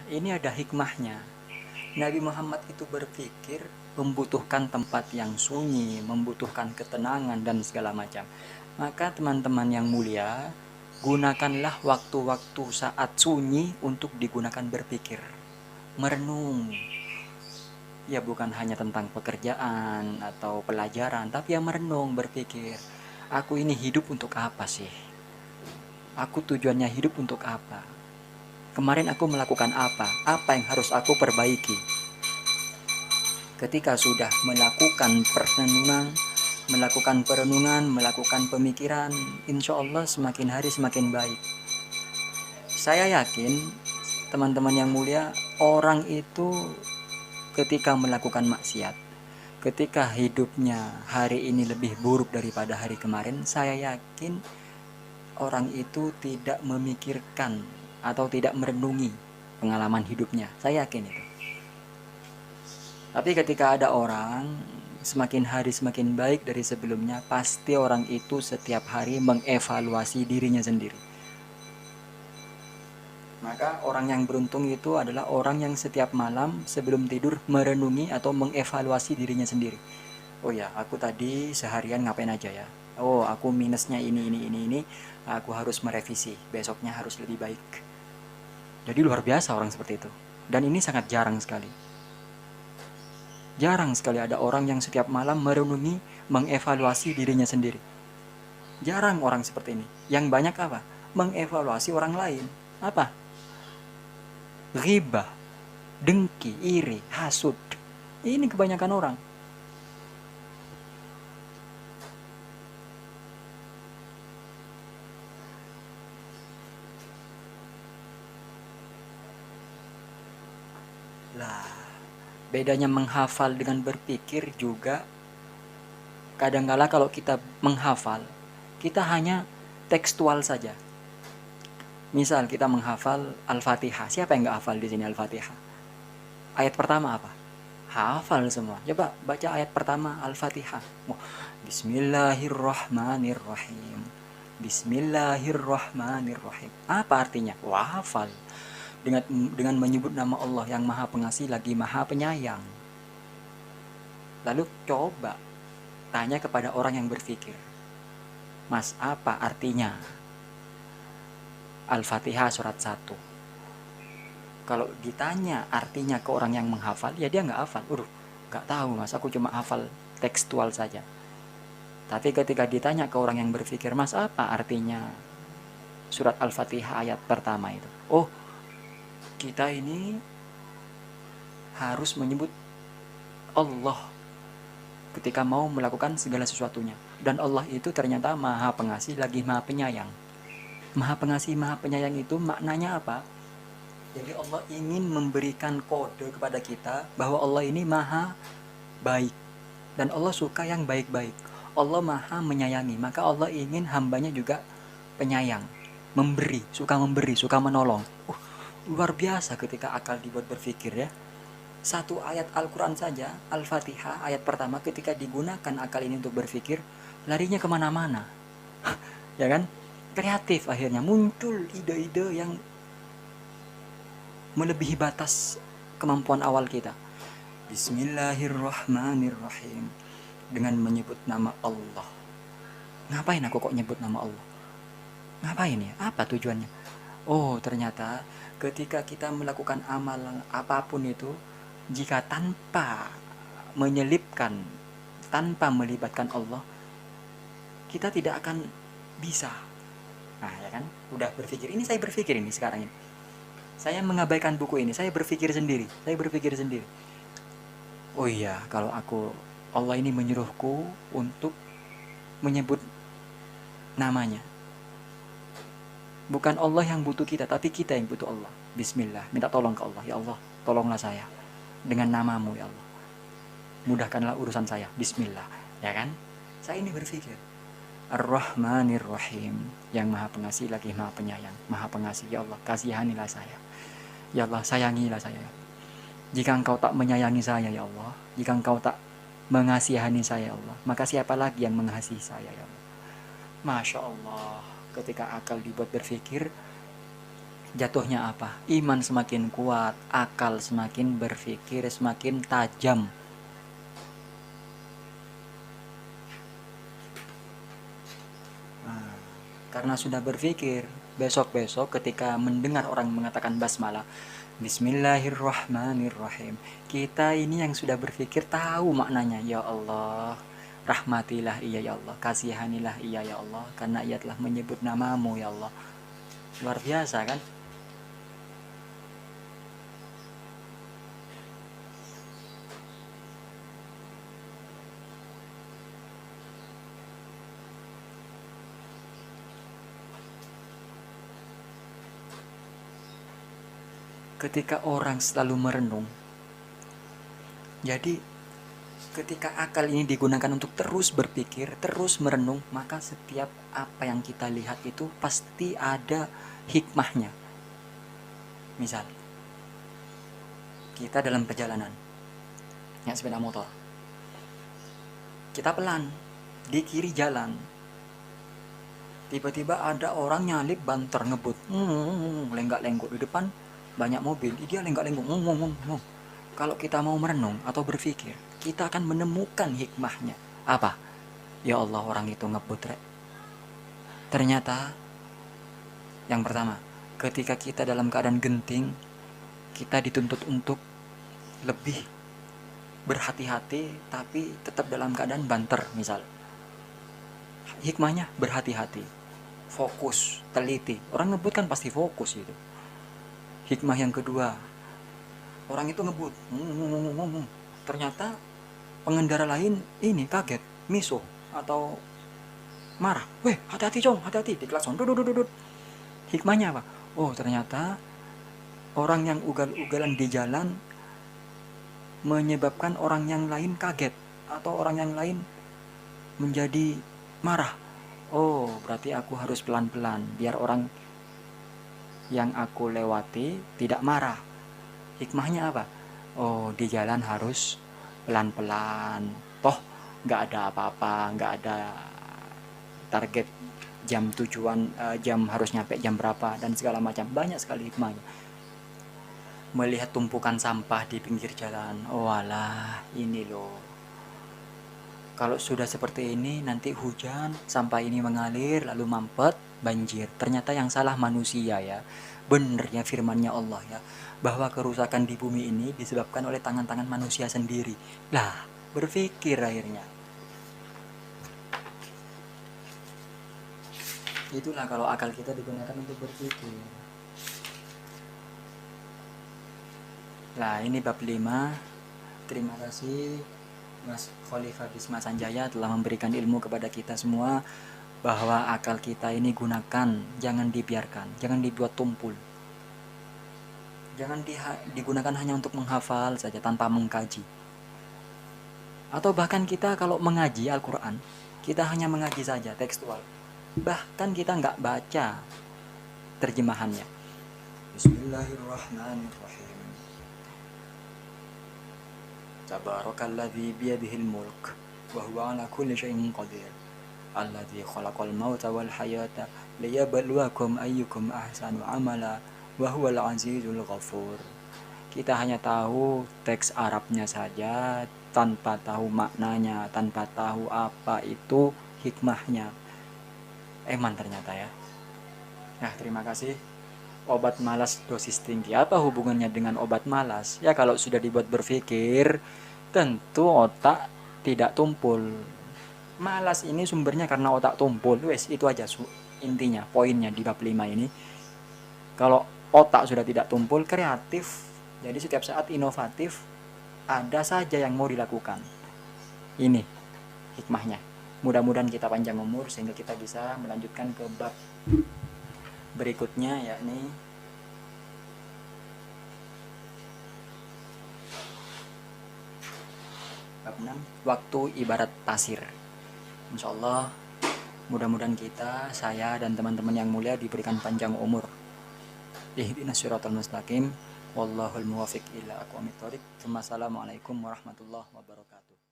ini ada hikmahnya. Nabi Muhammad itu berpikir membutuhkan tempat yang sunyi, membutuhkan ketenangan dan segala macam. Maka teman-teman yang mulia, gunakanlah waktu-waktu saat sunyi untuk digunakan berpikir, merenung. Ya bukan hanya tentang pekerjaan atau pelajaran, tapi ya merenung, berpikir, aku ini hidup untuk apa sih? Aku tujuannya hidup untuk apa? Kemarin aku melakukan apa? Apa yang harus aku perbaiki? Ketika sudah melakukan pemikiran, insya Allah semakin hari semakin baik. Saya yakin, teman-teman yang mulia, orang itu ketika melakukan maksiat, ketika hidupnya hari ini lebih buruk daripada hari kemarin, saya yakin orang itu tidak memikirkan atau tidak merenungi pengalaman hidupnya. Saya yakin itu. Tapi ketika ada orang semakin hari semakin baik dari sebelumnya, pasti orang itu setiap hari mengevaluasi dirinya sendiri. Maka orang yang beruntung itu adalah orang yang setiap malam sebelum tidur merenungi atau mengevaluasi dirinya sendiri. Oh ya, aku tadi seharian ngapain aja ya? Oh, aku minusnya ini. Aku harus merevisi. Besoknya harus lebih baik. Jadi luar biasa orang seperti itu. Dan ini sangat jarang sekali. Jarang sekali ada orang yang setiap malam merenungi, mengevaluasi dirinya sendiri. Jarang orang seperti ini. Yang banyak apa? Mengevaluasi orang lain. Apa? Ghibah, dengki, iri, hasud. Ini kebanyakan orang. Lah, bedanya menghafal dengan berpikir juga. Kadangkala kalau kita menghafal, kita hanya tekstual saja. Misal kita menghafal Al-Fatihah. Siapa yang nggak hafal di sini Al-Fatihah? Ayat pertama apa? Hafal semua. Coba baca ayat pertama Al-Fatihah. Oh, Bismillahirrahmanirrahim. Bismillahirrahmanirrahim. Apa artinya? Wah, hafal. Dengan menyebut nama Allah yang Maha Pengasih lagi Maha Penyayang. Lalu coba tanya kepada orang yang berpikir, Mas, apa artinya Al-Fatihah surat 1? Kalau ditanya artinya ke orang yang menghafal, ya dia nggak hafal. Nggak tahu mas, aku cuma hafal tekstual saja. Tapi ketika ditanya ke orang yang berpikir, mas apa artinya surat Al-Fatihah ayat pertama itu? Oh, kita ini harus menyebut Allah ketika mau melakukan segala sesuatunya. Dan Allah itu ternyata Maha Pengasih lagi Maha Penyayang. Maha Pengasih, Maha Penyayang itu maknanya apa? Jadi Allah ingin memberikan kode kepada kita bahwa Allah ini maha baik. Dan Allah suka yang baik-baik. Allah maha menyayangi. Maka Allah ingin hambanya juga penyayang. Memberi, suka menolong. Luar biasa ketika akal dibuat berpikir ya. Satu ayat Al-Quran saja, Al-Fatihah, ayat pertama ketika digunakan akal ini untuk berpikir, larinya kemana-mana. Ya kan? Kreatif akhirnya. Muncul ide-ide yang melebihi batas kemampuan awal kita. Bismillahirrahmanirrahim. Dengan menyebut nama Allah. Ngapain aku kok nyebut nama Allah? Ngapain ya? Apa tujuannya? Oh, ternyata ketika kita melakukan amalan apapun itu, jika tanpa menyelipkan, tanpa melibatkan Allah, kita tidak akan bisa. Nah, ya kan? Udah berpikir. Ini saya berpikir ini sekarang ini. Saya mengabaikan buku ini, saya berpikir sendiri. Oh iya, kalau Allah ini menyuruhku untuk menyebut namanya. Bukan Allah yang butuh kita, tapi kita yang butuh Allah. Bismillah, minta tolong ke Allah. Ya Allah, tolonglah saya dengan namamu ya Allah. Mudahkanlah urusan saya. Bismillah, ya kan? Saya ini berpikir. Ar-Rahmanir-Rahim, yang Maha Pengasih lagi Maha Penyayang. Maha Pengasih, ya Allah, kasihanilah saya. Ya Allah, sayangilah saya. Jika engkau tak menyayangi saya ya Allah, jika engkau tak mengasihani saya ya Allah, maka siapa lagi yang mengasihi saya ya Allah. Masya Allah, ketika akal dibuat berpikir, Jatuhnya apa? Iman semakin kuat, akal semakin berpikir semakin tajam. Nah, karena sudah berpikir, besok-besok ketika mendengar orang mengatakan basmalah, Bismillahirrahmanirrahim, kita ini yang sudah berpikir tahu maknanya. Ya Allah, rahmatilah ia ya Allah, kasihanilah ia ya Allah, karena ia telah menyebut namamu ya Allah. Luar biasa kan? Ketika orang selalu merenung, jadi ketika akal ini digunakan untuk terus berpikir, terus merenung, maka setiap apa yang kita lihat itu pasti ada hikmahnya. Misal, kita dalam perjalanan, naik sepeda motor, kita pelan, di kiri jalan, tiba-tiba ada orang nyalip banter ngebut, lenggak-lenggok di depan, banyak mobil, dia lenggak-lenggok, Kalau kita mau merenung atau berpikir, kita akan menemukan hikmahnya. Apa? Ya Allah, orang itu ngebut, rek. Ternyata, yang pertama, ketika kita dalam keadaan genting, kita dituntut untuk lebih berhati-hati, tapi tetap dalam keadaan banter, misal. Hikmahnya berhati-hati, fokus, teliti. Orang ngebut kan pasti fokus itu. Hikmah yang kedua, orang itu ngebut, ternyata pengendara lain ini kaget, misuh atau marah. Weh, hati-hati cong, hati-hati, diklakson. Hikmahnya apa? Oh, ternyata orang yang ugal-ugalan di jalan menyebabkan orang yang lain kaget atau orang yang lain menjadi marah. Oh, berarti aku harus pelan-pelan biar orang yang aku lewati tidak marah. Hikmahnya apa? Oh, di jalan harus pelan-pelan. Toh nggak ada apa-apa, nggak ada target jam tujuan, jam harus nyampe jam berapa dan segala macam. Banyak sekali hikmahnya. Melihat tumpukan sampah di pinggir jalan, oh alah, ini loh. Kalau sudah seperti ini, nanti hujan, sampah ini mengalir, lalu mampet, banjir. Ternyata yang salah manusia ya. Bener ya firmannya Allah ya, bahwa kerusakan di bumi ini disebabkan oleh tangan-tangan manusia sendiri. Lah, berpikir akhirnya. Itulah kalau akal kita digunakan untuk berpikir. Nah, ini bab 5. Terima kasih Mas Khalifah Bisma Sanjaya telah memberikan ilmu kepada kita semua, bahwa akal kita ini gunakan, jangan dibiarkan, jangan dibuat tumpul. Jangan digunakan hanya untuk menghafal saja tanpa mengkaji. Atau bahkan kita kalau mengaji Al-Quran, kita hanya mengaji saja tekstual. Bahkan kita nggak baca terjemahannya. Bismillahirrahmanirrahim. Tabarakalladzi biyadihil mulk wa huwa ala kulli syai'in qadir. Alladzi khalaqal mauta wal hayata liyabluwakum ayyukum ahsanu amala wa huwal azizul ghafur. Kita hanya tahu teks Arabnya saja tanpa tahu maknanya, tanpa tahu apa itu hikmahnya. Eman ternyata ya. Nah, terima kasih. Obat malas dosis tinggi. Apa hubungannya dengan obat malas? Ya kalau sudah dibuat berpikir, tentu otak tidak tumpul. Malas ini sumbernya karena otak tumpul. Wes, itu aja intinya, poinnya di bab 5 ini. Kalau otak sudah tidak tumpul, kreatif, jadi setiap saat inovatif, ada saja yang mau dilakukan. Ini hikmahnya. Mudah-mudahan kita panjang umur sehingga kita bisa melanjutkan ke bab berikutnya, yakni bab 6, waktu ibarat pasir. Insyaallah mudah-mudahan kita, saya dan teman-teman yang mulia diberikan panjang umur. Ihdinas siratal mustaqim. Wallahul muwaffiq ila aqwamit thoriq. Assalamualaikum warahmatullahi wabarakatuh.